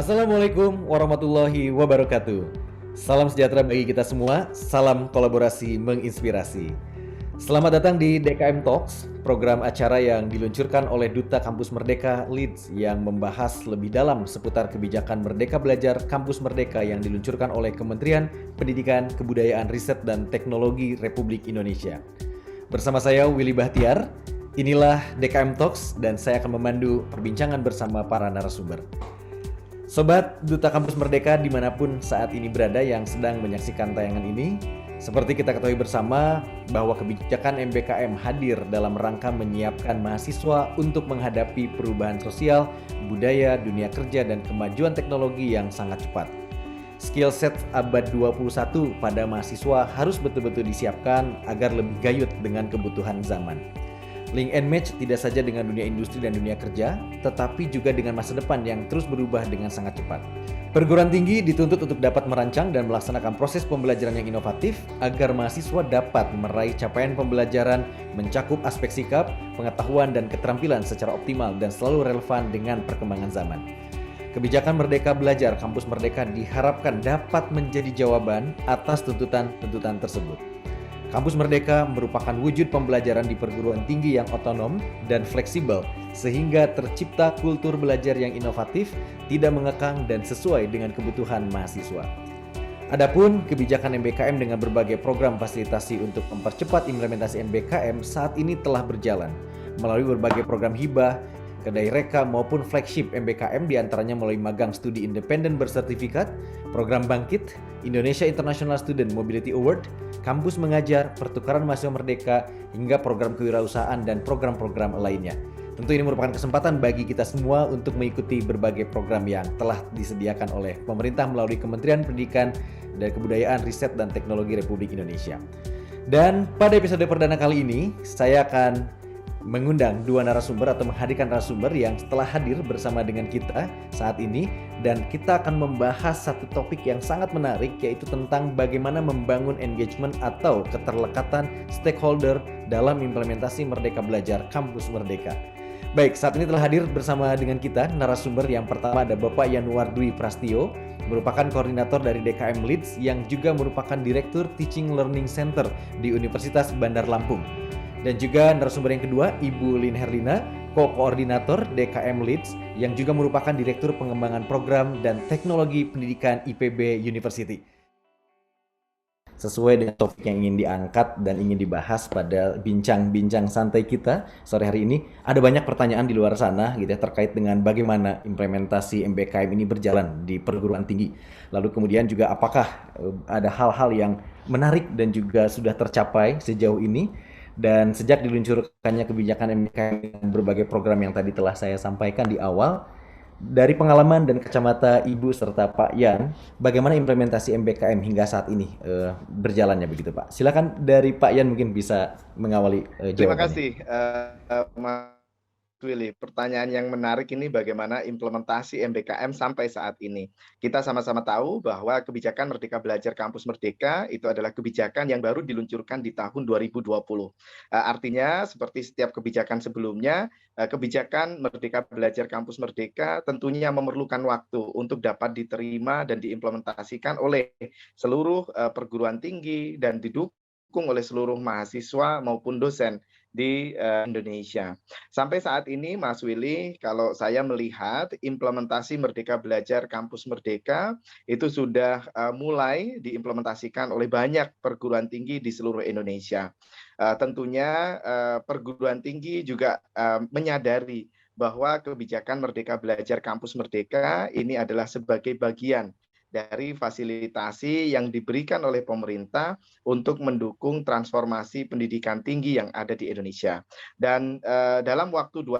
Assalamualaikum warahmatullahi wabarakatuh. Salam sejahtera bagi kita semua, salam kolaborasi menginspirasi. Selamat datang di DKM Talks, program acara yang diluncurkan oleh Duta Kampus Merdeka Leeds yang membahas lebih dalam seputar kebijakan Merdeka Belajar Kampus Merdeka yang diluncurkan oleh Kementerian Pendidikan, Kebudayaan, Riset, dan Teknologi Republik Indonesia. Bersama saya Willy Bahtiar, inilah DKM Talks dan saya akan memandu perbincangan bersama para narasumber. Sobat Duta Kampus Merdeka dimanapun saat ini berada yang sedang menyaksikan tayangan ini, seperti kita ketahui bersama bahwa kebijakan MBKM hadir dalam rangka menyiapkan mahasiswa untuk menghadapi perubahan sosial, budaya, dunia kerja, dan kemajuan teknologi yang sangat cepat. Skill set abad 21 pada mahasiswa harus betul-betul disiapkan agar lebih gayut dengan kebutuhan zaman. Link and match tidak saja dengan dunia industri dan dunia kerja, tetapi juga dengan masa depan yang terus berubah dengan sangat cepat. Perguruan tinggi dituntut untuk dapat merancang dan melaksanakan proses pembelajaran yang inovatif agar mahasiswa dapat meraih capaian pembelajaran, mencakup aspek sikap, pengetahuan, dan keterampilan secara optimal dan selalu relevan dengan perkembangan zaman. Kebijakan Merdeka Belajar Kampus Merdeka diharapkan dapat menjadi jawaban atas tuntutan-tuntutan tersebut. Kampus Merdeka merupakan wujud pembelajaran di perguruan tinggi yang otonom dan fleksibel, sehingga tercipta kultur belajar yang inovatif, tidak mengekang, dan sesuai dengan kebutuhan mahasiswa. Adapun kebijakan MBKM dengan berbagai program fasilitasi untuk mempercepat implementasi MBKM saat ini telah berjalan melalui berbagai program hibah, kedai reka maupun flagship MBKM diantaranya melalui magang studi independen bersertifikat, program Bangkit, Indonesia International Student Mobility Award, kampus mengajar, pertukaran mahasiswa merdeka, hingga program kewirausahaan dan program-program lainnya. Tentu ini merupakan kesempatan bagi kita semua untuk mengikuti berbagai program yang telah disediakan oleh pemerintah melalui Kementerian Pendidikan dan Kebudayaan, Riset, dan Teknologi Republik Indonesia. Dan pada episode perdana kali ini, saya akan mengundang dua narasumber atau menghadirkan narasumber yang telah hadir bersama dengan kita saat ini, dan kita akan membahas satu topik yang sangat menarik, yaitu tentang bagaimana membangun engagement atau keterlekatan stakeholder dalam implementasi Merdeka Belajar Kampus Merdeka. Baik, saat ini telah hadir bersama dengan kita narasumber yang pertama ada Bapak Yanuar Dwi Prastio, merupakan koordinator dari DKM Leeds yang juga merupakan Direktur Teaching Learning Center di Universitas Bandar Lampung. Dan juga narasumber yang kedua, Ibu Lin Herlina, Ko-Koordinator DKM Leeds, yang juga merupakan Direktur Pengembangan Program dan Teknologi Pendidikan IPB University. Sesuai dengan topik yang ingin diangkat dan ingin dibahas pada bincang-bincang santai kita sore hari ini, ada banyak pertanyaan di luar sana gitu ya, terkait dengan bagaimana implementasi MBKM ini berjalan di perguruan tinggi. Lalu kemudian juga apakah ada hal-hal yang menarik dan juga sudah tercapai sejauh ini. Dan sejak diluncurkannya kebijakan MBKM dengan berbagai program yang tadi telah saya sampaikan di awal, dari pengalaman dan kacamata Ibu serta Pak Yan, bagaimana implementasi MBKM hingga saat ini berjalannya begitu Pak? Silakan dari Pak Yan mungkin bisa mengawali Terima jawabannya. kasih, Mas Willy. Pertanyaan yang menarik ini bagaimana implementasi MBKM sampai saat ini. Kita sama-sama tahu bahwa kebijakan Merdeka Belajar Kampus Merdeka itu adalah kebijakan yang baru diluncurkan di tahun 2020. Artinya seperti setiap kebijakan sebelumnya, kebijakan Merdeka Belajar Kampus Merdeka tentunya memerlukan waktu untuk dapat diterima dan diimplementasikan oleh seluruh perguruan tinggi dan didukung oleh seluruh mahasiswa maupun dosen di Indonesia. Sampai saat ini, Mas Willy, kalau saya melihat implementasi Merdeka Belajar Kampus Merdeka itu sudah mulai diimplementasikan oleh banyak perguruan tinggi di seluruh Indonesia. Tentunya perguruan tinggi juga menyadari bahwa kebijakan Merdeka Belajar Kampus Merdeka ini adalah sebagai bagian dari fasilitasi yang diberikan oleh pemerintah untuk mendukung transformasi pendidikan tinggi yang ada di Indonesia. Dan dalam waktu 2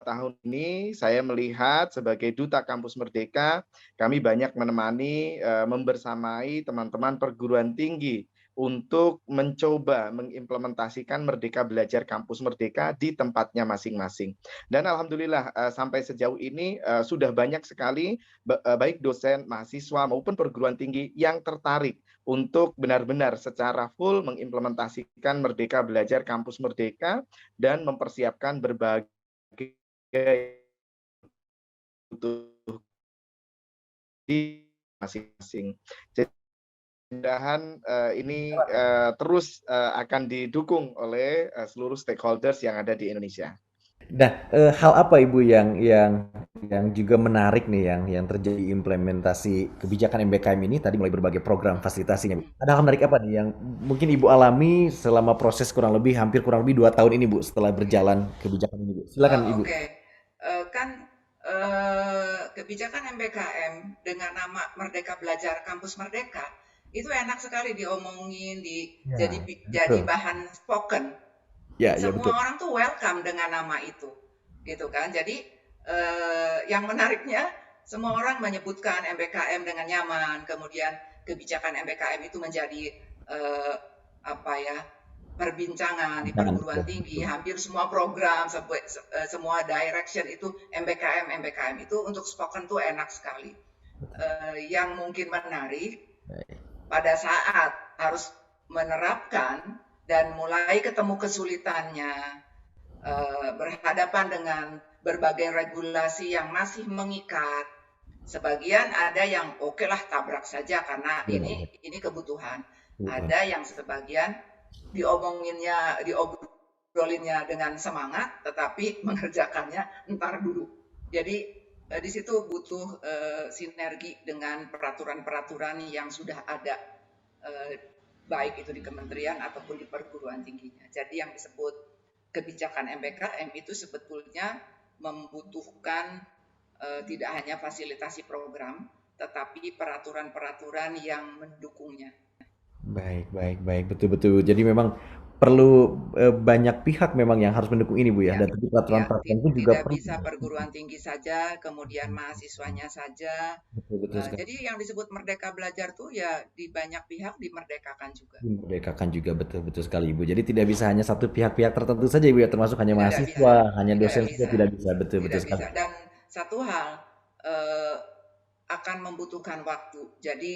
tahun ini saya melihat sebagai Duta Kampus Merdeka, kami banyak menemani, membersamai teman-teman perguruan tinggi untuk mencoba mengimplementasikan Merdeka Belajar Kampus Merdeka di tempatnya masing-masing. Dan alhamdulillah sampai sejauh ini sudah banyak sekali baik dosen, mahasiswa maupun perguruan tinggi yang tertarik untuk benar-benar secara full mengimplementasikan Merdeka Belajar Kampus Merdeka dan mempersiapkan berbagai masing-masing. Jadi mudah-mudahan ini terus akan didukung oleh seluruh stakeholders yang ada di Indonesia. Nah, hal apa Ibu yang juga menarik nih yang terjadi implementasi kebijakan MBKM ini tadi mulai berbagai program fasilitasinya. Ada hal menarik apa nih yang mungkin Ibu alami selama proses hampir kurang lebih 2 tahun ini Bu setelah berjalan kebijakan ini Bu? Silakan Ibu. Oke. Kan kebijakan MBKM dengan nama Merdeka Belajar Kampus Merdeka itu enak sekali diomongin, Ya, jadi betul. bahan spoken. Ya, ya Semua betul. orang tuh welcome dengan nama itu, gitu kan. Jadi yang menariknya semua orang menyebutkan MBKM dengan nyaman, kemudian kebijakan MBKM itu menjadi apa ya, perbincangan di Jangan perguruan betul, tinggi, betul. hampir semua program, semua direction itu MBKM itu untuk spoken tuh enak sekali. Yang mungkin menarik Baik. pada saat harus menerapkan dan mulai ketemu kesulitannya, berhadapan dengan berbagai regulasi yang masih mengikat. Sebagian ada yang oke lah tabrak saja karena Ya, ini kebutuhan. betul. Ada yang sebagian diobrolinya dengan semangat, tetapi mengerjakannya ntar dulu. Jadi di situ butuh sinergi dengan peraturan-peraturan yang sudah ada, baik itu di kementerian ataupun di perguruan tingginya. Jadi yang disebut kebijakan MBKM itu sebetulnya membutuhkan tidak hanya fasilitasi program, tetapi peraturan-peraturan yang mendukungnya. Baik, baik, baik. Betul, betul. Jadi memang perlu banyak pihak memang yang harus mendukung ini Bu ya. Ya, Dan tentu peraturan-peraturan itu juga tidak perlu. bisa perguruan tinggi saja, kemudian mahasiswanya saja. Betul, betul sekali. Jadi yang disebut Merdeka Belajar tuh ya di banyak pihak dimerdekakan juga. Memerdekakan juga betul, betul sekali Ibu. Jadi tidak bisa hanya satu pihak-pihak tertentu saja Ibu ya, termasuk hanya Tidak bisa, mahasiswa, hanya tidak dosen saja bisa, tidak bisa. Betul, betul tidak sekali. bisa. Dan satu hal eh, akan membutuhkan waktu. Jadi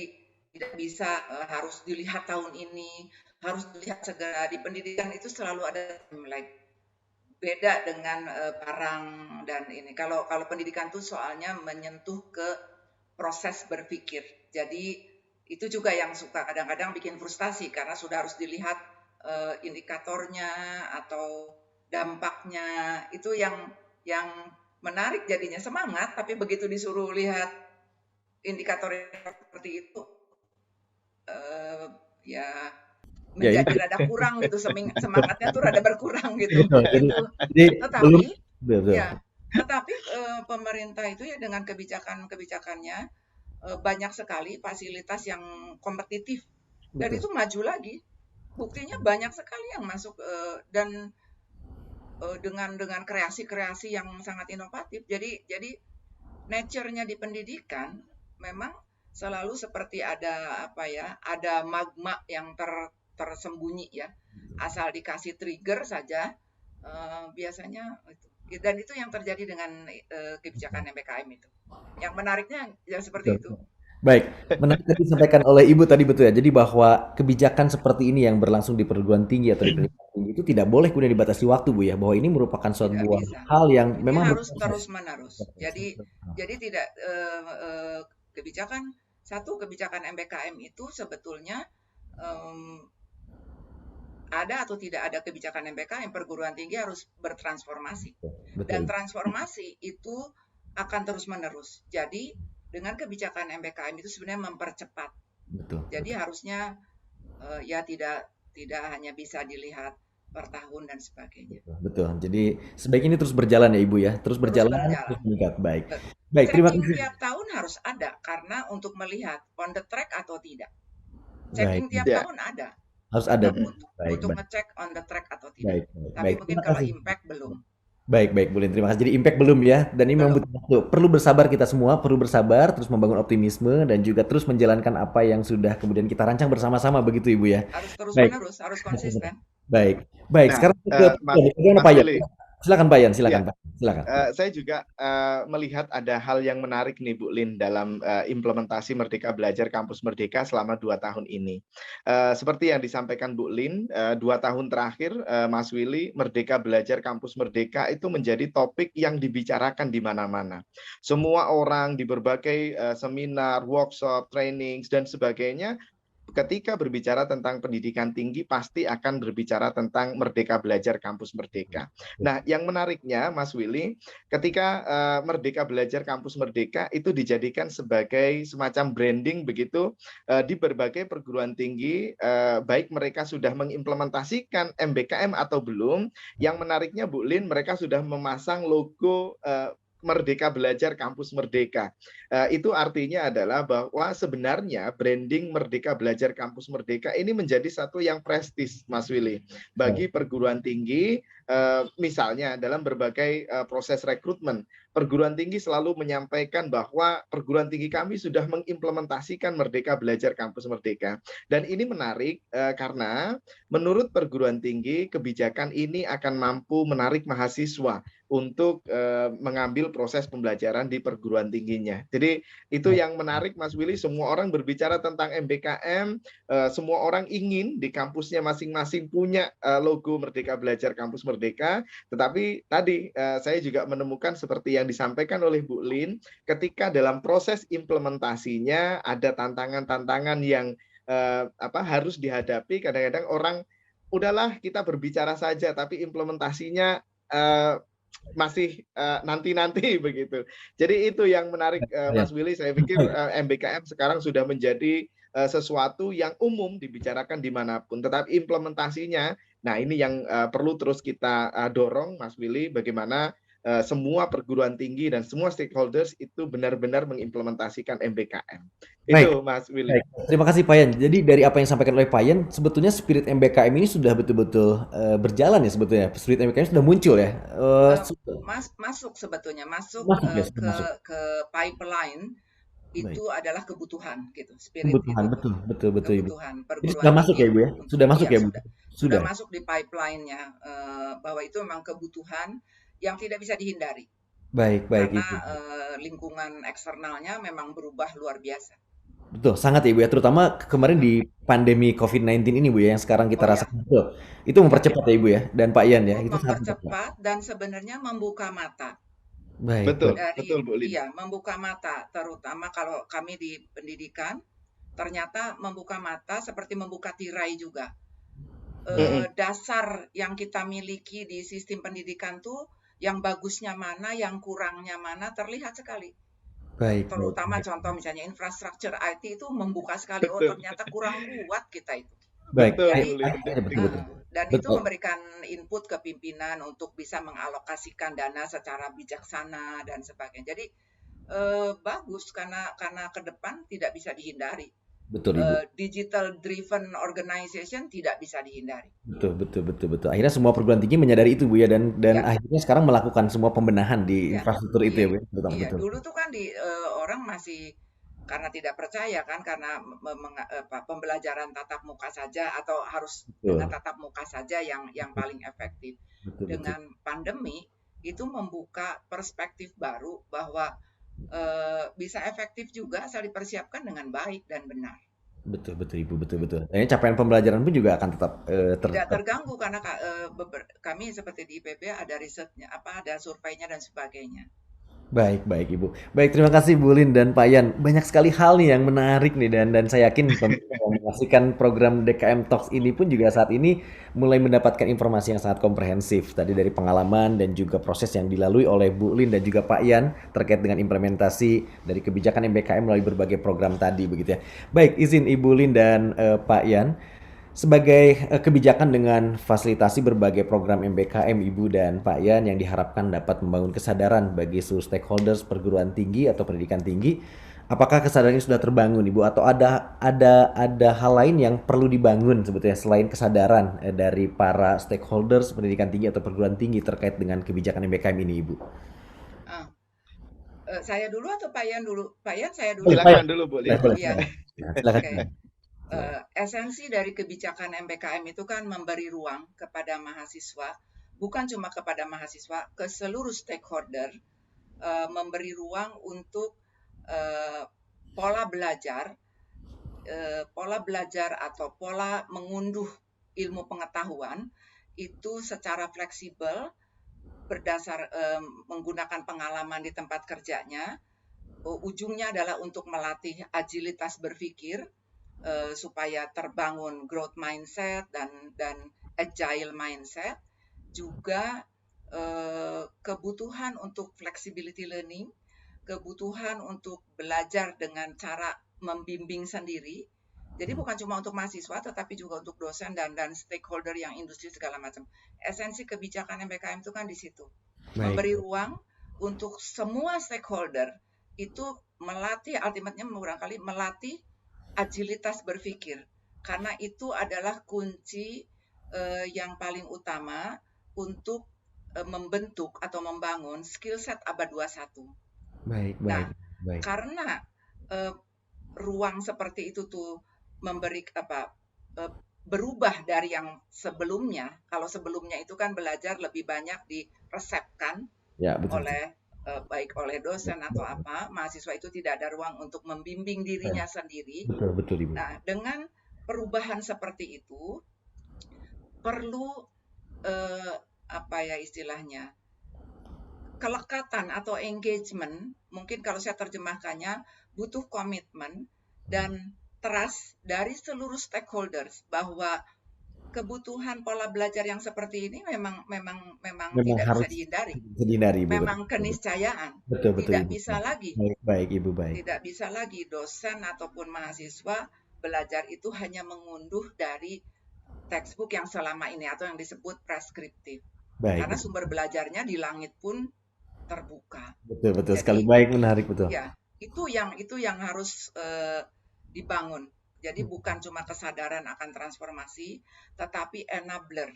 tidak bisa harus dilihat tahun ini, harus dilihat segera. Di pendidikan itu selalu ada timeline. Beda dengan barang dan ini. Kalau pendidikan tuh soalnya menyentuh ke proses berpikir. Jadi itu juga yang suka kadang-kadang bikin frustasi karena sudah harus dilihat indikatornya atau dampaknya. Itu yang menarik jadinya semangat, tapi begitu disuruh lihat indikatornya seperti itu, ya Ya ini menjadi rada kurang gitu, semangatnya tuh rada berkurang gitu. betul. Itu. Jadi belum Tetapi betul. ya, tetapi pemerintah itu ya dengan kebijakannya banyak sekali fasilitas yang kompetitif dan Betul. itu maju lagi. Buktinya banyak sekali yang masuk dan dengan kreasi-kreasi yang sangat inovatif. Jadi nature-nya di pendidikan memang selalu seperti ada apa ya, ada magma yang tersembunyi ya. Asal dikasih trigger saja biasanya itu. Dan itu yang terjadi dengan kebijakan MBKM itu. Yang menariknya ya seperti itu. Baik, menarik tadi disampaikan oleh Ibu tadi betul ya. Jadi bahwa kebijakan seperti ini yang berlangsung di perguruan tinggi atau di pendidikan tinggi itu tidak boleh kemudian dibatasi waktu Bu ya. Bahwa ini merupakan suatu Tidak bisa. hal yang Ini memang harus berproses. terus-menerus. Jadi tidak kebijakan MBKM itu sebetulnya ada atau tidak ada kebijakan MBKM, perguruan tinggi harus bertransformasi. Betul. Dan transformasi itu akan terus-menerus. Jadi dengan kebijakan MBKM itu sebenarnya mempercepat. Betul. Jadi harusnya ya tidak hanya bisa dilihat per tahun dan sebagainya. Betul. Jadi sebaiknya ini terus berjalan ya Ibu ya. Terus berjalan, terus meningkat. Baik. Baik, terima Checking kasih. tiap tahun harus ada karena untuk melihat on the track atau tidak. Baik. Checking tiap Ya. tahun ada. Harus ada. Untuk Baik. ngecek on the track atau tidak. Baik. Tapi Baik. mungkin Terima kalau kasih. impact belum. Baik, baik, boleh. Terima kasih. Jadi impact belum ya, dan ini memang Belum. butuh waktu. Perlu bersabar kita semua, perlu bersabar, terus membangun optimisme dan juga terus menjalankan apa yang sudah kemudian kita rancang bersama-sama begitu Ibu ya. Harus Baik. terus-menerus, harus konsisten. Baik. Baik, Nah, sekarang ke Mas bagaimana Pak Yat? Willy. Silakan Pak Yan, Ya, silakan Pak. Silakan. saya juga melihat ada hal yang menarik nih Bu Lin dalam implementasi Merdeka Belajar Kampus Merdeka selama 2 tahun ini. Seperti yang disampaikan Bu Lin, 2 tahun terakhir Mas Willy, Merdeka Belajar Kampus Merdeka itu menjadi topik yang dibicarakan di mana-mana. Semua orang di berbagai seminar, workshop, trainings dan sebagainya ketika berbicara tentang pendidikan tinggi pasti akan berbicara tentang Merdeka Belajar Kampus Merdeka. Nah, yang menariknya Mas Willy, ketika Merdeka Belajar Kampus Merdeka itu dijadikan sebagai semacam branding begitu di berbagai perguruan tinggi, baik mereka sudah mengimplementasikan MBKM atau belum. Yang menariknya Bu Lin, mereka sudah memasang logo Merdeka Belajar Kampus Merdeka. Itu artinya adalah bahwa sebenarnya branding Merdeka Belajar Kampus Merdeka ini menjadi satu yang prestis, Mas Willy, bagi perguruan tinggi. Misalnya dalam berbagai proses rekrutmen, perguruan tinggi selalu menyampaikan bahwa perguruan tinggi kami sudah mengimplementasikan Merdeka Belajar Kampus Merdeka. Dan ini menarik karena menurut perguruan tinggi, kebijakan ini akan mampu menarik mahasiswa untuk mengambil proses pembelajaran di perguruan tingginya. Jadi itu yang menarik Mas Willy, semua orang berbicara tentang MBKM, semua orang ingin di kampusnya masing-masing punya logo Merdeka Belajar Kampus Merdeka, tetapi tadi saya juga menemukan seperti yang disampaikan oleh Bu Lin, ketika dalam proses implementasinya ada tantangan-tantangan yang harus dihadapi. Kadang-kadang orang udahlah kita berbicara saja, tapi implementasinya masih nanti-nanti begitu. Jadi itu yang menarik Mas Willy. Saya pikir MBKM sekarang sudah menjadi sesuatu yang umum dibicarakan dimanapun. Tetapi implementasinya, nah ini yang perlu terus kita dorong Mas Willy, bagaimana semua perguruan tinggi dan semua stakeholders itu benar-benar mengimplementasikan MBKM. Baik, Itu Mas Willy. baik. Terima kasih Pak Yan. Jadi dari apa yang disampaikan oleh Pak Yan, sebetulnya spirit MBKM ini sudah betul-betul berjalan ya sebetulnya. Spirit MBKM sudah muncul ya. Masuk sebetulnya Masuk ya, sudah masuk. ke pipeline Baik. itu adalah kebutuhan gitu, spirit Kebutuhan, itu betul, betul, betul Ibu. kebutuhan Jadi perguruan sudah masuk ya tinggi Ibu ya? Sudah masuk ya Bu? sudah Sudah. masuk di pipeline-nya bahwa itu memang kebutuhan yang tidak bisa dihindari Baik, baik karena Ibu. lingkungan eksternalnya memang berubah luar biasa. Betul, sangat ya Ibu ya. Terutama kemarin di pandemi COVID-19 ini Bu ya, yang sekarang kita Oh ya, rasakan. Betul. Itu mempercepat ya Ibu ya, dan Pak Yan ya. Itu sangat mempercepat. mempercepat dan sebenarnya membuka mata. Baik, Betul, baik. betul Bu Lin. Iya, membuka mata, terutama kalau kami di pendidikan, ternyata membuka mata seperti membuka tirai juga. Dasar yang kita miliki di sistem pendidikan tuh, yang bagusnya mana, yang kurangnya mana, terlihat sekali. Baik, Terutama baik. contoh misalnya infrastruktur IT itu membuka sekali, oh ternyata kurang kuat kita itu. Baik. Betul, Jadi, Bu Lin. Betul. dan itu Betul. memberikan input ke pimpinan untuk bisa mengalokasikan dana secara bijaksana dan sebagainya. Jadi bagus karena ke depan tidak bisa dihindari. Betul Ibu. Digital driven organization tidak bisa dihindari. Betul. Akhirnya semua perguruan tinggi menyadari itu Bu ya, dan Ya. akhirnya sekarang melakukan semua pembenahan di Ya. infrastruktur itu ya Bu. Iya, Betul. dulu tuh kan orang masih karena tidak percaya kan, karena pembelajaran tatap muka saja atau harus dengan tatap muka saja yang paling efektif. Dengan pandemi itu membuka perspektif baru bahwa bisa efektif juga asal dipersiapkan dengan baik dan benar. Betul Ibu, betul. Akhirnya capaian pembelajaran pun juga akan tetap tidak terganggu karena kami seperti di IPB ada risetnya, ada surveinya dan sebagainya. Baik Ibu. Baik, terima kasih Bu Lin dan Pak Yan. Banyak sekali hal nih yang menarik nih, dan saya yakin pemirsa yang menyaksikan program DKM Talks ini pun juga saat ini mulai mendapatkan informasi yang sangat komprehensif tadi dari pengalaman dan juga proses yang dilalui oleh Bu Lin dan juga Pak Yan terkait dengan implementasi dari kebijakan MBKM melalui berbagai program tadi begitu ya. Baik, izin Ibu Lin dan Pak Yan, sebagai kebijakan dengan fasilitasi berbagai program MBKM Ibu dan Pak Yan yang diharapkan dapat membangun kesadaran bagi seluruh stakeholders perguruan tinggi atau pendidikan tinggi, apakah kesadaran ini sudah terbangun Ibu, atau ada hal lain yang perlu dibangun sebetulnya selain kesadaran dari para stakeholders pendidikan tinggi atau perguruan tinggi terkait dengan kebijakan MBKM ini Ibu? Saya dulu atau Pak Yan dulu? Pak Yan, saya dulu. Silakan dulu Bu Lin. Iya. Silakan. Esensi dari kebijakan MBKM itu kan memberi ruang kepada mahasiswa bukan cuma kepada mahasiswa, ke seluruh stakeholder, memberi ruang untuk pola belajar atau pola mengunduh ilmu pengetahuan itu secara fleksibel berdasar menggunakan pengalaman di tempat kerjanya. Ujungnya adalah untuk melatih agilitas berpikir supaya terbangun growth mindset dan agile mindset, juga kebutuhan untuk flexibility learning, kebutuhan untuk belajar dengan cara membimbing sendiri. Jadi bukan cuma untuk mahasiswa, tetapi juga untuk dosen dan stakeholder yang industri segala macam. Esensi kebijakan MBKM itu kan di situ. Memberi ruang untuk semua stakeholder itu melatih, ultimately barangkali melatih agilitas berpikir. Karena itu adalah kunci yang paling utama untuk membentuk atau membangun skill set abad 21. Nah, karena ruang seperti itu tuh memberi berubah dari yang sebelumnya. Kalau sebelumnya itu kan belajar lebih banyak diresepkan oleh baik oleh dosen atau apa, mahasiswa itu tidak ada ruang untuk membimbing dirinya sendiri. Betul, Ibu. Nah, dengan perubahan seperti itu perlu istilahnya kelekatan atau engagement. Mungkin kalau saya terjemahkannya butuh komitmen dan trust dari seluruh stakeholders bahwa kebutuhan pola belajar yang seperti ini memang tidak bisa dihindari. Memang keniscayaan. Betul, tidak Ibu. bisa lagi. Baik, Ibu, baik. Tidak bisa lagi dosen ataupun mahasiswa belajar itu hanya mengunduh dari textbook yang selama ini atau yang disebut preskriptif. Karena sumber belajarnya di langit pun terbuka. Betul sekali. Baik, menarik, betul. Ya, itu yang harus dibangun. Jadi bukan cuma kesadaran akan transformasi, tetapi enabler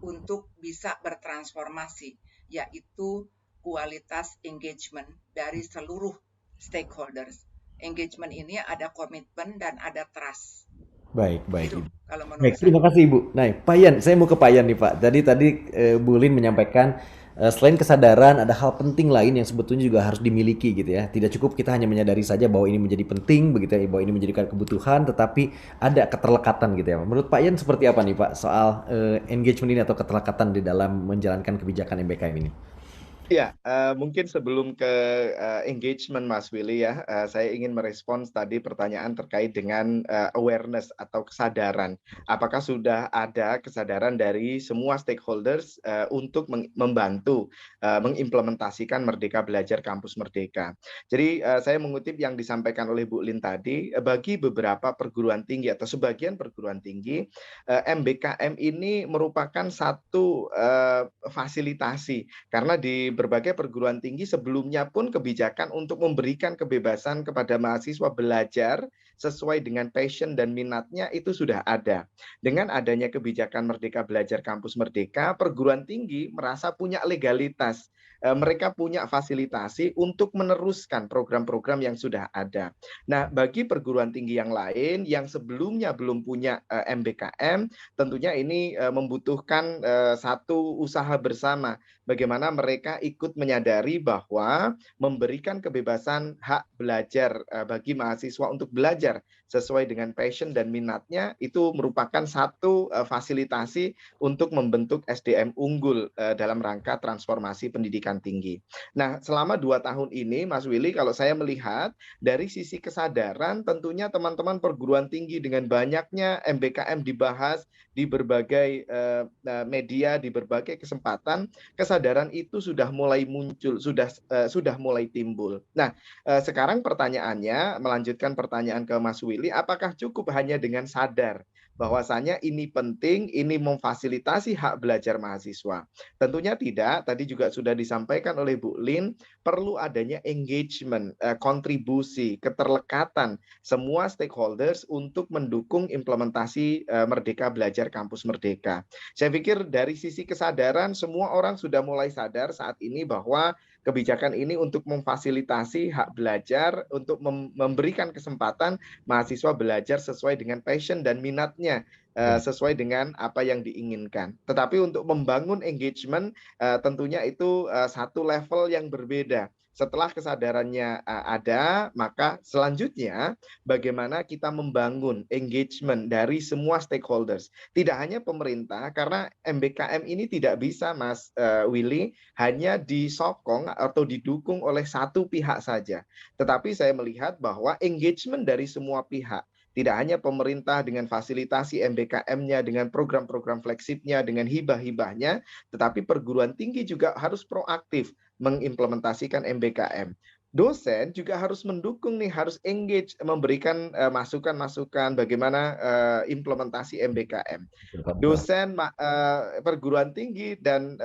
untuk bisa bertransformasi, yaitu kualitas engagement dari seluruh stakeholders. Engagement ini ada komitmen dan ada trust. Baik. Itu, kalau menurut baik, terima kasih, Ibu. Nah, Pak Yan, saya mau ke Pak Yan nih, Pak. Tadi Bu Lin menyampaikan selain kesadaran ada hal penting lain yang sebetulnya juga harus dimiliki gitu ya. Tidak cukup kita hanya menyadari saja bahwa ini menjadi penting begitu ya, bahwa ini menjadikan kebutuhan, tetapi ada keterlekatan gitu ya. Menurut Pak Yan seperti apa nih, Pak, soal engagement ini atau keterlekatan di dalam menjalankan kebijakan MBKM ini? Ya, mungkin sebelum ke engagement Mas Willy ya, saya ingin merespons tadi pertanyaan terkait dengan awareness atau kesadaran. Apakah sudah ada kesadaran dari semua stakeholders untuk membantu mengimplementasikan Merdeka Belajar Kampus Merdeka. Jadi saya mengutip yang disampaikan oleh Bu Lin tadi, bagi beberapa perguruan tinggi atau sebagian perguruan tinggi, MBKM ini merupakan satu fasilitasi karena di berbagai perguruan tinggi sebelumnya pun kebijakan untuk memberikan kebebasan kepada mahasiswa belajar sesuai dengan passion dan minatnya itu sudah ada. Dengan adanya kebijakan Merdeka Belajar Kampus Merdeka, perguruan tinggi merasa punya legalitas. Mereka punya fasilitasi untuk meneruskan program-program yang sudah ada. Nah, bagi perguruan tinggi yang lain yang sebelumnya belum punya MBKM, tentunya ini membutuhkan satu usaha bersama. Bagaimana mereka ikut menyadari bahwa memberikan kebebasan hak belajar bagi mahasiswa untuk belajar sesuai dengan passion dan minatnya itu merupakan satu fasilitasi untuk membentuk SDM unggul dalam rangka transformasi pendidikan tinggi. Nah, selama 2 tahun ini, Mas Willy, kalau saya melihat dari sisi kesadaran, tentunya teman-teman perguruan tinggi dengan banyaknya MBKM dibahas di berbagai media, di berbagai kesempatan, kesadaran itu sudah mulai muncul, sudah mulai timbul. Nah, sekarang pertanyaannya, melanjutkan pertanyaan ke Mas Willy, apakah cukup hanya dengan sadar bahwasanya ini penting, ini memfasilitasi hak belajar mahasiswa? Tentunya tidak, tadi juga sudah disampaikan oleh Bu Lin, perlu adanya engagement, kontribusi, keterlekatan semua stakeholders untuk mendukung implementasi Merdeka Belajar Kampus Merdeka. Saya pikir dari sisi kesadaran semua orang sudah mulai sadar saat ini bahwa kebijakan ini untuk memfasilitasi hak belajar, untuk memberikan kesempatan mahasiswa belajar sesuai dengan passion dan minatnya sesuai dengan apa yang diinginkan. Tetapi untuk membangun engagement tentunya itu satu level yang berbeda. Setelah kesadarannya ada, maka selanjutnya bagaimana kita membangun engagement dari semua stakeholders. Tidak hanya pemerintah, karena MBKM ini tidak bisa, Mas Willy, hanya disokong atau didukung oleh satu pihak saja. Tetapi saya melihat bahwa engagement dari semua pihak, tidak hanya pemerintah dengan fasilitasi MBKM-nya, dengan program-program fleksibnya, dengan hibah-hibahnya, tetapi perguruan tinggi juga harus proaktif mengimplementasikan MBKM. Dosen juga harus mendukung nih, harus engage, memberikan masukan-masukan bagaimana implementasi MBKM. Dosen, perguruan tinggi dan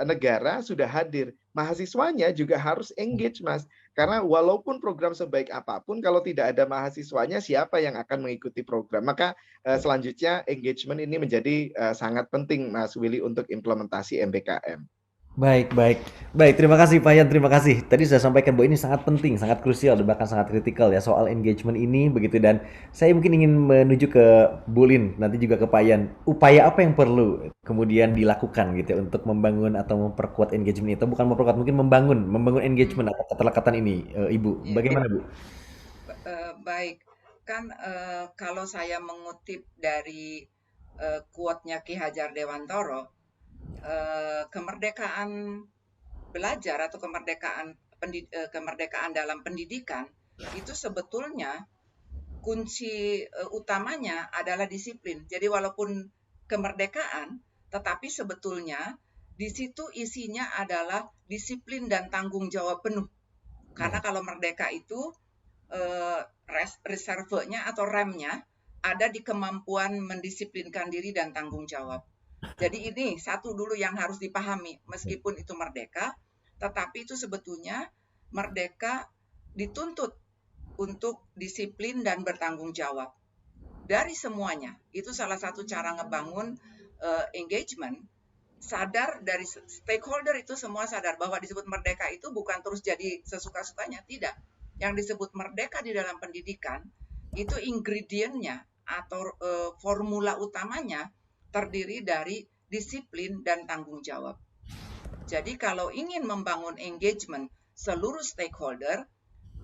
negara sudah hadir. Mahasiswanya juga harus engage, Mas. Karena walaupun program sebaik apapun, kalau tidak ada mahasiswanya, siapa yang akan mengikuti program? Maka selanjutnya engagement ini menjadi sangat penting, Mas Willy, untuk implementasi MBKM. Baik, baik. Baik, terima kasih Pak Yan, terima kasih. Tadi sudah sampaikan bahwa ini sangat penting, sangat krusial, dan bahkan sangat kritikal ya soal engagement ini begitu. Dan saya mungkin ingin menuju ke Bulin, nanti juga ke Pak Yan. Upaya apa yang perlu kemudian dilakukan gitu ya untuk membangun atau memperkuat engagement itu? Bukan memperkuat, mungkin membangun engagement atau keterlekatan ini, Ibu. Bagaimana Bu? Baik, kan kalau saya mengutip dari quote-nya Ki Hajar Dewantoro, kemerdekaan belajar atau kemerdekaan dalam pendidikan itu sebetulnya kunci utamanya adalah disiplin. Jadi walaupun kemerdekaan, tetapi sebetulnya di situ isinya adalah disiplin dan tanggung jawab penuh. Karena kalau merdeka itu reservenya atau remnya ada di kemampuan mendisiplinkan diri dan tanggung jawab. Jadi ini satu dulu yang harus dipahami, meskipun itu merdeka, tetapi itu sebetulnya merdeka dituntut untuk disiplin dan bertanggung jawab. Dari semuanya, itu salah satu cara ngebangun engagement, sadar dari stakeholder itu semua sadar bahwa disebut merdeka itu bukan terus jadi sesuka-sukanya, tidak. Yang disebut merdeka di dalam pendidikan, itu ingredientnya atau formula utamanya terdiri dari disiplin dan tanggung jawab. Jadi kalau ingin membangun engagement seluruh stakeholder,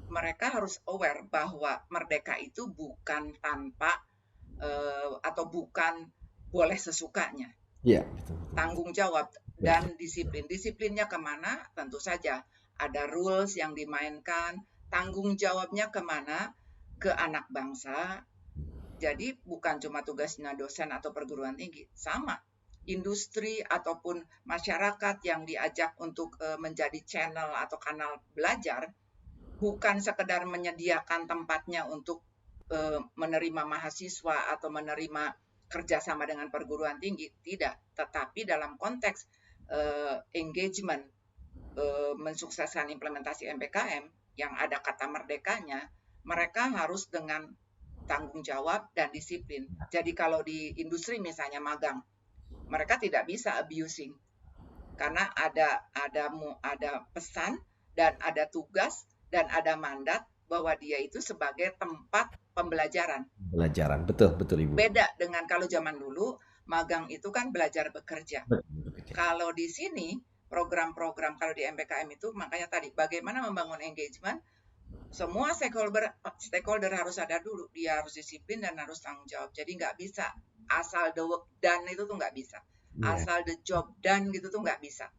mereka harus aware bahwa merdeka itu bukan tanpa atau bukan boleh sesukanya. Iya, betul. Tanggung jawab dan disiplin. Disiplinnya kemana? Tentu saja ada rules yang dimainkan. Tanggung jawabnya kemana? Ke anak bangsa. Jadi bukan cuma tugasnya dosen atau perguruan tinggi, sama industri ataupun masyarakat yang diajak untuk menjadi channel atau kanal belajar, bukan sekedar menyediakan tempatnya untuk menerima mahasiswa atau menerima kerjasama dengan perguruan tinggi, tidak. Tetapi dalam konteks engagement, mensukseskan implementasi MBKM yang ada kata merdekanya, mereka harus dengan tanggung jawab dan disiplin. Jadi kalau di industri misalnya magang, mereka tidak bisa abusing karena ada pesan dan ada tugas dan ada mandat bahwa dia itu sebagai tempat pembelajaran. Pembelajaran, betul, betul Ibu. Beda dengan kalau zaman dulu magang itu kan belajar bekerja. Kalau di sini program-program kalau di MBKM itu makanya tadi bagaimana membangun engagement. Semua stakeholder harus sadar dulu, dia harus disiplin dan harus tanggung jawab. Jadi nggak bisa asal the work done itu tuh nggak bisa, asal the job done gitu tuh nggak bisa.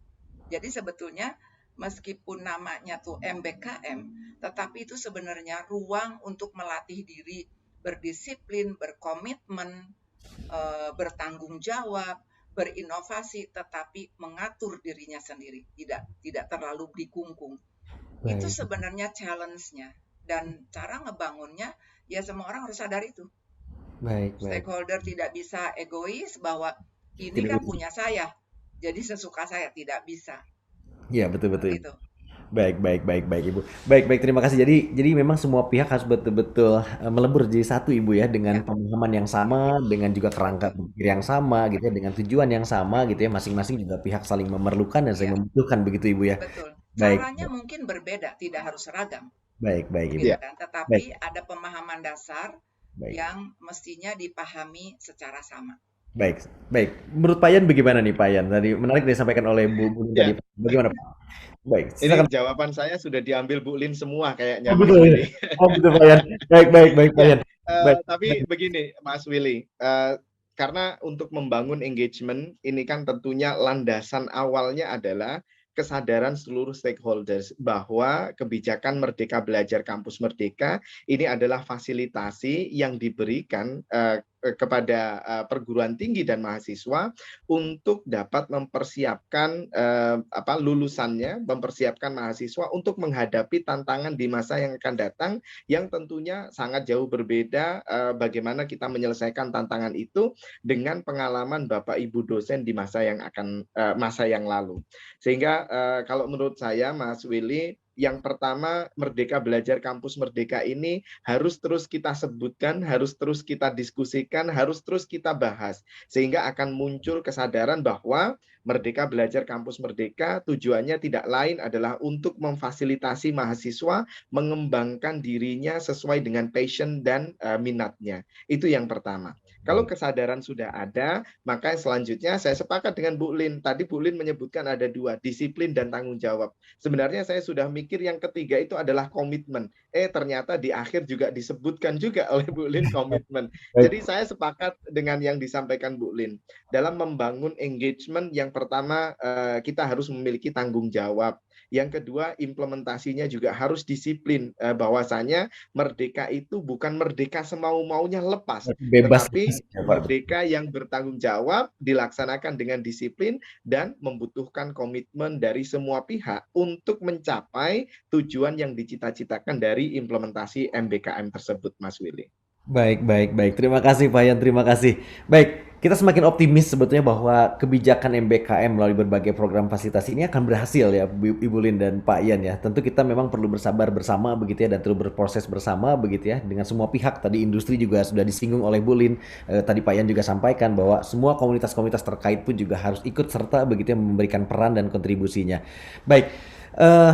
Jadi sebetulnya meskipun namanya tuh MBKM, tetapi itu sebenarnya ruang untuk melatih diri berdisiplin, berkomitmen, bertanggung jawab, berinovasi, tetapi mengatur dirinya sendiri, tidak terlalu dikungkung. Itu sebenarnya challenge-nya dan cara ngebangunnya ya semua orang harus sadar itu. Stakeholder tidak bisa egois bahwa ini tidak kan bisa. Punya saya, jadi sesuka saya, tidak bisa. Iya betul. Gitu. Baik Ibu. Baik terima kasih. Jadi memang semua pihak harus betul-betul melebur jadi satu Ibu ya dengan pemahaman yang sama, dengan juga kerangka pikir yang sama gitu ya, dengan tujuan yang sama gitu ya, masing-masing juga pihak saling memerlukan dan saling membutuhkan begitu Ibu ya. Betul. Caranya mungkin berbeda, tidak harus seragam. Baik Ibu. Gitu kan? Tetapi ada pemahaman dasar baik. yang mestinya dipahami secara sama. Baik, baik. Menurut Pak Yan bagaimana nih Pak Yan? Tadi menarik disampaikan oleh Bu Bulin tadi. Ya, Bagaimana Pak? Baik, ini silakan. jawaban saya sudah diambil Bu Lin semua Oh kayaknya gitu Mas ya. Willy. Oh gitu Pak Yan. Baik, baik, baik Pak Ya, Yan. Baik. tapi begini Mas Willy, karena untuk membangun engagement ini kan tentunya landasan awalnya adalah kesadaran seluruh stakeholders bahwa kebijakan Merdeka Belajar Kampus Merdeka ini adalah fasilitasi yang diberikan kepada perguruan tinggi dan mahasiswa untuk dapat mempersiapkan lulusannya, mempersiapkan mahasiswa untuk menghadapi tantangan di masa yang akan datang yang tentunya sangat jauh berbeda bagaimana kita menyelesaikan tantangan itu dengan pengalaman Bapak Ibu dosen di masa yang lalu. Sehingga kalau menurut saya Mas Willy, yang pertama Merdeka Belajar Kampus Merdeka ini harus terus kita sebutkan, harus terus kita diskusikan, harus terus kita bahas sehingga akan muncul kesadaran bahwa Merdeka Belajar Kampus Merdeka tujuannya tidak lain adalah untuk memfasilitasi mahasiswa mengembangkan dirinya sesuai dengan passion dan minatnya. Itu yang pertama. Kalau Baik. kesadaran sudah ada, maka selanjutnya saya sepakat dengan Bu Lin. Tadi Bu Lin menyebutkan ada dua, disiplin dan tanggung jawab. Sebenarnya saya sudah mikir yang ketiga itu adalah komitmen. Ternyata di akhir juga disebutkan juga oleh Bu Lin komitmen. Baik. Jadi saya sepakat dengan yang disampaikan Bu Lin. Dalam membangun engagement yang pertama kita harus memiliki tanggung jawab. Yang kedua, implementasinya juga harus disiplin. Bahwasanya merdeka itu bukan merdeka semau-maunya lepas, Bebas. tetapi Ya, Pak. merdeka yang bertanggung jawab dilaksanakan dengan disiplin dan membutuhkan komitmen dari semua pihak untuk mencapai tujuan yang dicita-citakan dari implementasi MBKM tersebut, Mas Willy. Baik, baik, baik. Terima kasih Pak Yan, terima kasih. Baik, kita semakin optimis sebetulnya bahwa kebijakan MBKM melalui berbagai program fasilitasi ini akan berhasil ya, Ibu Lin dan Pak Yan ya. Tentu kita memang perlu bersabar bersama begitu ya dan terus berproses bersama begitu ya dengan semua pihak. Tadi industri juga sudah disinggung oleh Bu Lin. Tadi Pak Yan juga sampaikan bahwa semua komunitas-komunitas terkait pun juga harus ikut serta begitu ya memberikan peran dan kontribusinya. Baik, eh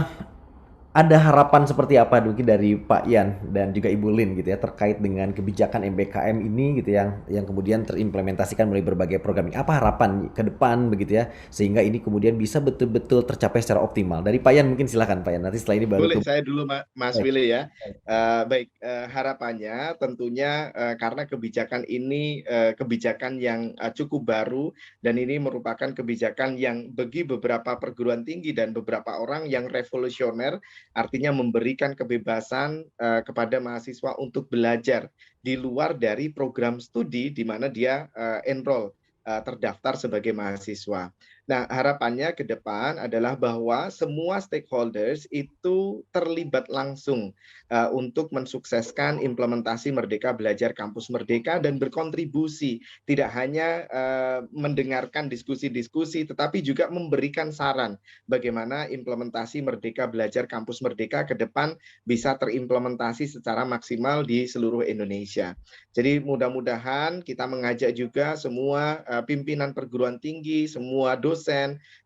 ada harapan seperti apa mungkin dari Pak Yan dan juga Ibu Lin gitu ya terkait dengan kebijakan MBKM ini gitu yang kemudian terimplementasikan melalui berbagai program ini. Apa harapan ke depan begitu ya sehingga ini kemudian bisa betul-betul tercapai secara optimal. Dari Pak Yan mungkin silakan Pak Yan. Nanti setelah ini baru Boleh ke saya dulu Mas baik, Willy ya. Baik, harapannya tentunya karena kebijakan ini kebijakan yang cukup baru dan ini merupakan kebijakan yang bagi beberapa perguruan tinggi dan beberapa orang yang revolusioner, artinya memberikan kebebasan kepada mahasiswa untuk belajar di luar dari program studi di mana dia enroll terdaftar sebagai mahasiswa. Nah, harapannya ke depan adalah bahwa semua stakeholders itu terlibat langsung untuk mensukseskan implementasi Merdeka Belajar Kampus Merdeka dan berkontribusi. Tidak hanya mendengarkan diskusi-diskusi, tetapi juga memberikan saran bagaimana implementasi Merdeka Belajar Kampus Merdeka ke depan bisa terimplementasi secara maksimal di seluruh Indonesia. Jadi mudah-mudahan kita mengajak juga semua pimpinan perguruan tinggi, semua dosen,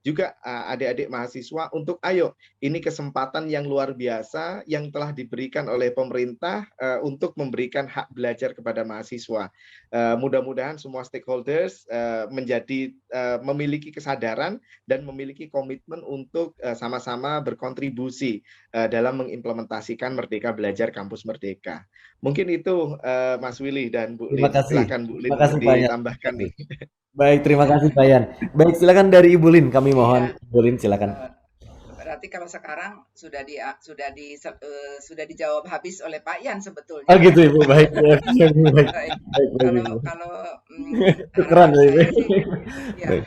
juga adik-adik mahasiswa untuk ayo, ini kesempatan yang luar biasa yang telah diberikan oleh pemerintah untuk memberikan hak belajar kepada mahasiswa. Mudah-mudahan semua stakeholders memiliki kesadaran dan memiliki komitmen untuk sama-sama berkontribusi dalam mengimplementasikan Merdeka Belajar Kampus Merdeka. Mungkin itu Mas Willy dan Bu terima Lin. kasih. Silakan Bu Terima Lin kasih untuk Pak Yan. ditambahkan nih. Baik, terima kasih Pak Yan. Baik, silakan dari Ibu Lin kami mohon. Iya, Ibu Lin silakan. berarti kalau sekarang sudah dijawab habis oleh Pak Yan sebetulnya Oh ya. gitu Ibu. Baik, baik, baik, baik, Baik. baik, baik, Ibu. Kalau Keran harapan ya Ibu. saya sih, ya Baik.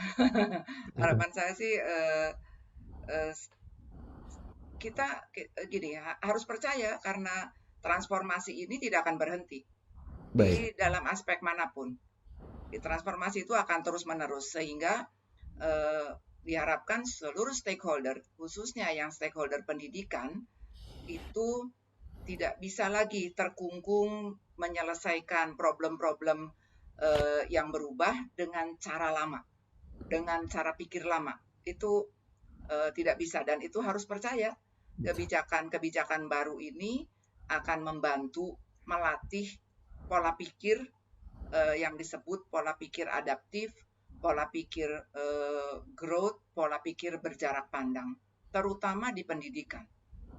harapan saya sih eh, kita gini harus percaya karena transformasi ini tidak akan berhenti Baik. di dalam aspek manapun. Di transformasi itu akan terus menerus sehingga diharapkan seluruh stakeholder, khususnya yang stakeholder pendidikan, itu tidak bisa lagi terkungkung menyelesaikan problem-problem yang berubah dengan cara lama, dengan cara pikir lama. Itu tidak bisa dan itu harus percaya kebijakan-kebijakan baru ini akan membantu melatih pola pikir yang disebut pola pikir adaptif, pola pikir growth, pola pikir berjarak pandang, terutama di pendidikan.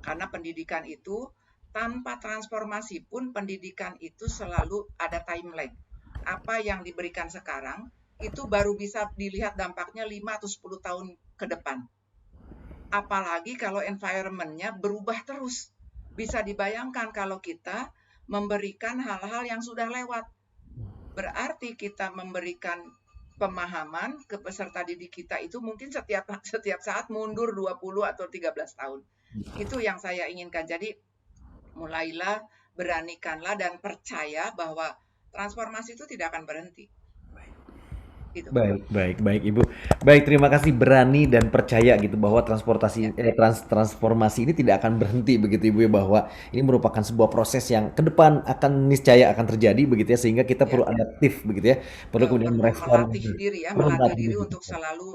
Karena pendidikan itu tanpa transformasi pun pendidikan itu selalu ada time lag. Apa yang diberikan sekarang itu baru bisa dilihat dampaknya 5 atau 10 tahun ke depan. Apalagi kalau environment-nya berubah terus. Bisa dibayangkan kalau kita memberikan hal-hal yang sudah lewat. Berarti kita memberikan pemahaman ke peserta didik kita itu mungkin setiap saat mundur 20 atau 13 tahun. Itu yang saya inginkan. Jadi mulailah, beranikanlah dan percaya bahwa transformasi itu tidak akan berhenti. Gitu. Baik, Ibu. Baik, terima kasih berani dan percaya gitu bahwa transformasi ini tidak akan berhenti begitu Ibu ya, bahwa ini merupakan sebuah proses yang ke depan akan niscaya akan terjadi begitu ya, sehingga kita perlu adaptif begitu ya, perlu kemudian merespon, melatih diri ya, perlu melatih melatih diri diri. untuk selalu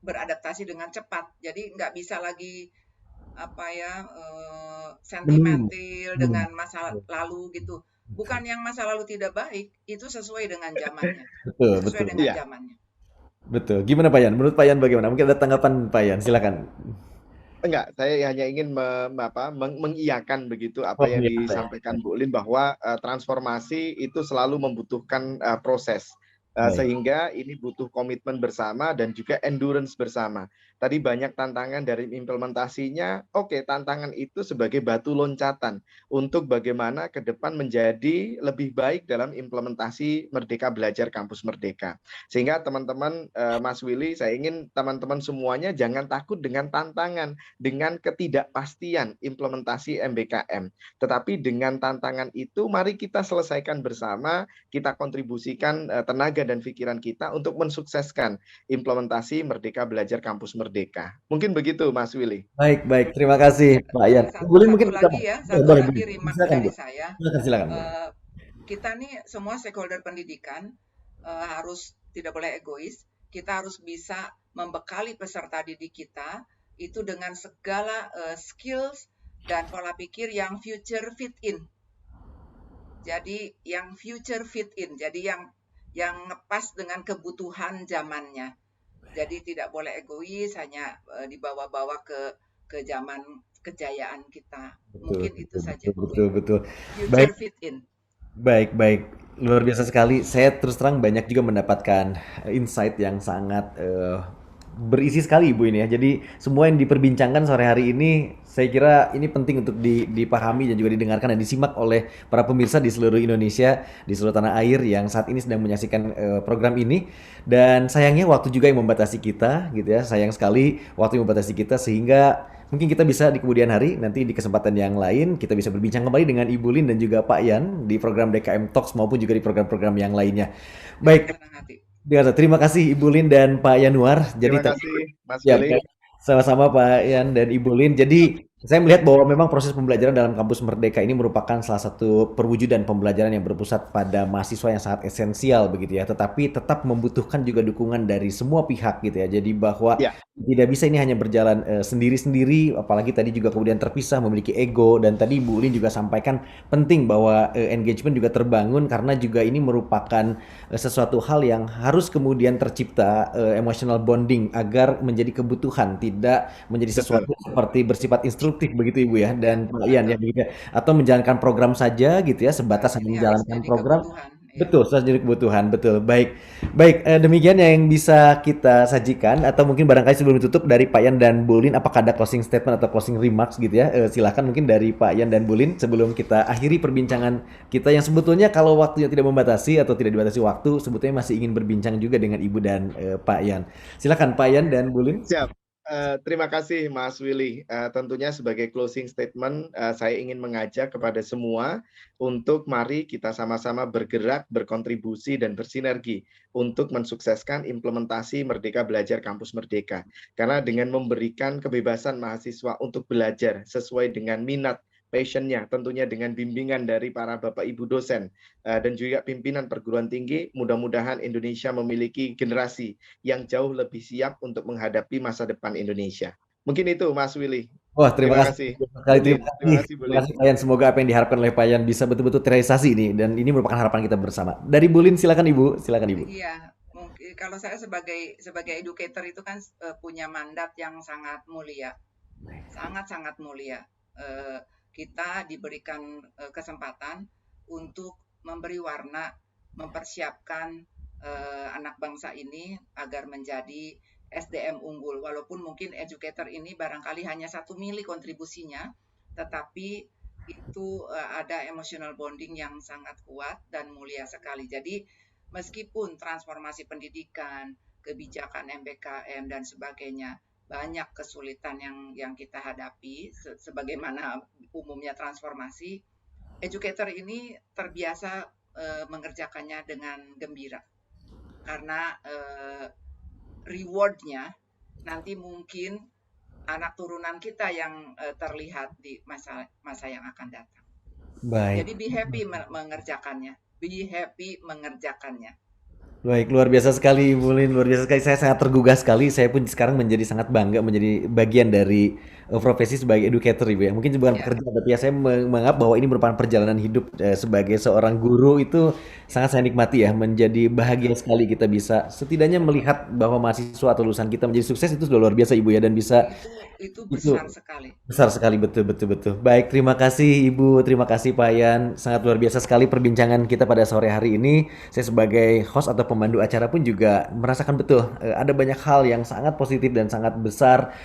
beradaptasi dengan cepat. Jadi nggak bisa lagi sentimental dengan masa lalu gitu. Bukan yang masa lalu tidak baik, itu sesuai dengan zamannya. Betul. Dengan Iya. zamannya. Betul. Gimana Pak Yan? Menurut Pak Yan bagaimana? Mungkin ada tanggapan Pak Yan, silakan. Enggak, saya hanya ingin mengiyakan begitu Oh, apa yang iya, disampaikan Bu Lin, bahwa transformasi itu selalu membutuhkan proses. baik. Sehingga ini butuh komitmen bersama dan juga endurance bersama. Tadi banyak tantangan dari implementasinya. Oke, tantangan itu sebagai batu loncatan untuk bagaimana ke depan menjadi lebih baik dalam implementasi Merdeka Belajar Kampus Merdeka. Sehingga teman-teman, Mas Willy, saya ingin teman-teman semuanya jangan takut dengan tantangan, dengan ketidakpastian implementasi MBKM. Tetapi dengan tantangan itu, mari kita selesaikan bersama, kita kontribusikan tenaga dan pikiran kita untuk mensukseskan implementasi Merdeka Belajar Kampus Merdeka. Mungkin begitu, Mas Willy. Baik. Terima kasih Pak Yan. Satu Mungkin kita lagi ya, boleh. remark Silakan, dari Bu. saya. Silakan. Kita nih semua stakeholder pendidikan harus tidak boleh egois. Kita harus bisa membekali peserta didik kita itu dengan segala skills dan pola pikir yang future fit in. Jadi yang future fit in, jadi yang ngepas dengan kebutuhan zamannya. Jadi tidak boleh egois, hanya dibawa-bawa ke zaman kejayaan kita. Mungkin itu saja. Betul. Future fit in. Baik. Luar biasa sekali. Saya terus terang banyak juga mendapatkan insight yang sangat berisi sekali Ibu ini ya. Jadi semua yang diperbincangkan sore hari ini saya kira ini penting untuk dipahami dan juga didengarkan dan disimak oleh para pemirsa di seluruh Indonesia, di seluruh tanah air yang saat ini sedang menyaksikan program ini. Dan sayangnya waktu juga yang membatasi kita gitu ya. Sayang sekali waktu yang membatasi kita, sehingga mungkin kita bisa di kemudian hari nanti di kesempatan yang lain kita bisa berbincang kembali dengan Ibu Lin dan juga Pak Yan di program DKM Talks maupun juga di program-program yang lainnya. Baik. Terima kasih Ibu Lin dan Pak Yanuar. Terima kasih, Mas ya, Willy. sama-sama Pak Yan dan Ibu Lin. Jadi saya melihat bahwa memang proses pembelajaran dalam kampus Merdeka ini merupakan salah satu perwujudan pembelajaran yang berpusat pada mahasiswa yang sangat esensial begitu ya. Tetapi tetap membutuhkan juga dukungan dari semua pihak gitu ya. Jadi bahwa tidak bisa ini hanya berjalan sendiri-sendiri, apalagi tadi juga kemudian terpisah, memiliki ego. Dan tadi Bu Lin juga sampaikan penting bahwa engagement juga terbangun karena juga ini merupakan sesuatu hal yang harus kemudian tercipta emotional bonding agar menjadi kebutuhan, tidak menjadi sesuatu seperti bersifat instruktif begitu Ibu ya, dan Pak Ian ya begitu ya. Atau menjalankan program saja gitu ya, sebatas hanya menjalankan program. Betul, sudah jadi kebutuhan, betul. Baik, demikian yang bisa kita sajikan. Atau mungkin barangkali sebelum ditutup dari Pak Yan dan Bu Lin, apakah ada closing statement atau closing remarks gitu ya? Silakan mungkin dari Pak Yan dan Bu Lin sebelum kita akhiri perbincangan kita yang sebetulnya kalau waktunya tidak membatasi atau tidak dibatasi waktu, sebetulnya masih ingin berbincang juga dengan Ibu dan Pak Yan. Silakan Pak Yan dan Bu Lin. Siap. Terima kasih Mas Willy. Tentunya sebagai closing statement, saya ingin mengajak kepada semua untuk mari kita sama-sama bergerak, berkontribusi, dan bersinergi untuk mensukseskan implementasi Merdeka Belajar Kampus Merdeka. Karena dengan memberikan kebebasan mahasiswa untuk belajar sesuai dengan minat, passion-nya, tentunya dengan bimbingan dari para Bapak Ibu dosen dan juga pimpinan perguruan tinggi, mudah-mudahan Indonesia memiliki generasi yang jauh lebih siap untuk menghadapi masa depan Indonesia. Mungkin itu Mas Willy. Wah, terima Terima kasih kasih, sekali, Bulin. terima Terima kasih. kasih, Terima Bulin. kasih Pak Yan. Semoga apa yang diharapkan oleh Pak Yan bisa betul-betul terrealisasi ini dan ini merupakan harapan kita bersama. Dari Bulin silakan Ibu, silakan Ibu. Iya, mungkin kalau saya sebagai educator itu kan punya mandat yang sangat mulia, sangat-sangat mulia. Eh, kita diberikan kesempatan untuk memberi warna, mempersiapkan anak bangsa ini agar menjadi SDM unggul. Walaupun mungkin educator ini barangkali hanya 1 mili kontribusinya, tetapi itu ada emotional bonding yang sangat kuat dan mulia sekali. Jadi meskipun transformasi pendidikan, kebijakan MBKM dan sebagainya banyak kesulitan yang kita hadapi sebagaimana umumnya transformasi, educator ini terbiasa mengerjakannya dengan gembira karena rewardnya nanti mungkin anak turunan kita yang terlihat di masa yang akan datang. Baik. Jadi be happy mengerjakannya, be happy mengerjakannya. Baik, luar biasa sekali Ibu Lin, luar biasa sekali. Saya sangat tergugah sekali. Saya pun sekarang menjadi sangat bangga menjadi bagian dari profesi sebagai educator Ibu ya. Mungkin bukan Ya. pekerjaan, tapi ya saya menganggap bahwa ini merupakan perjalanan hidup sebagai seorang guru itu sangat saya nikmati ya. Menjadi bahagia sekali kita bisa setidaknya melihat bahwa mahasiswa atau lulusan kita menjadi sukses itu sudah luar biasa Ibu ya dan bisa Itu besar sekali. besar sekali, betul, betul, betul. Baik, terima kasih Ibu, terima kasih Pak Yan. Sangat luar biasa sekali perbincangan kita pada sore hari ini. Saya sebagai host atau pemandu acara pun juga merasakan betul ada banyak hal yang sangat positif dan sangat besar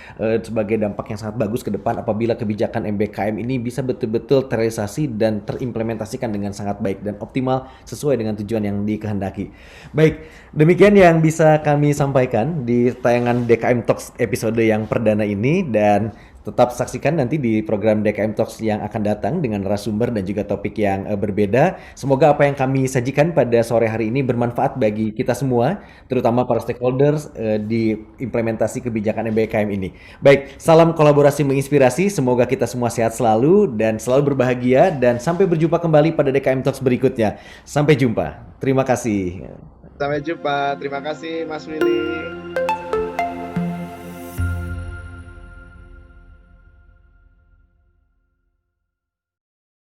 sebagai dampak yang sangat bagus ke depan apabila kebijakan MBKM ini bisa betul-betul terrealisasi dan terimplementasikan dengan sangat baik dan optimal sesuai dengan tujuan yang dikehendaki. Baik, demikian yang bisa kami sampaikan di tayangan DKM Talks episode yang perdana ini. Dan tetap saksikan nanti di program DKM Talks yang akan datang dengan narasumber dan juga topik yang berbeda. Semoga apa yang kami sajikan pada sore hari ini bermanfaat bagi kita semua, terutama para stakeholders di implementasi kebijakan MBKM ini. Baik, salam kolaborasi menginspirasi. Semoga kita semua sehat selalu dan selalu berbahagia dan sampai berjumpa kembali pada DKM Talks berikutnya. Sampai jumpa. Terima kasih. Sampai jumpa. Terima kasih, Mas Willy.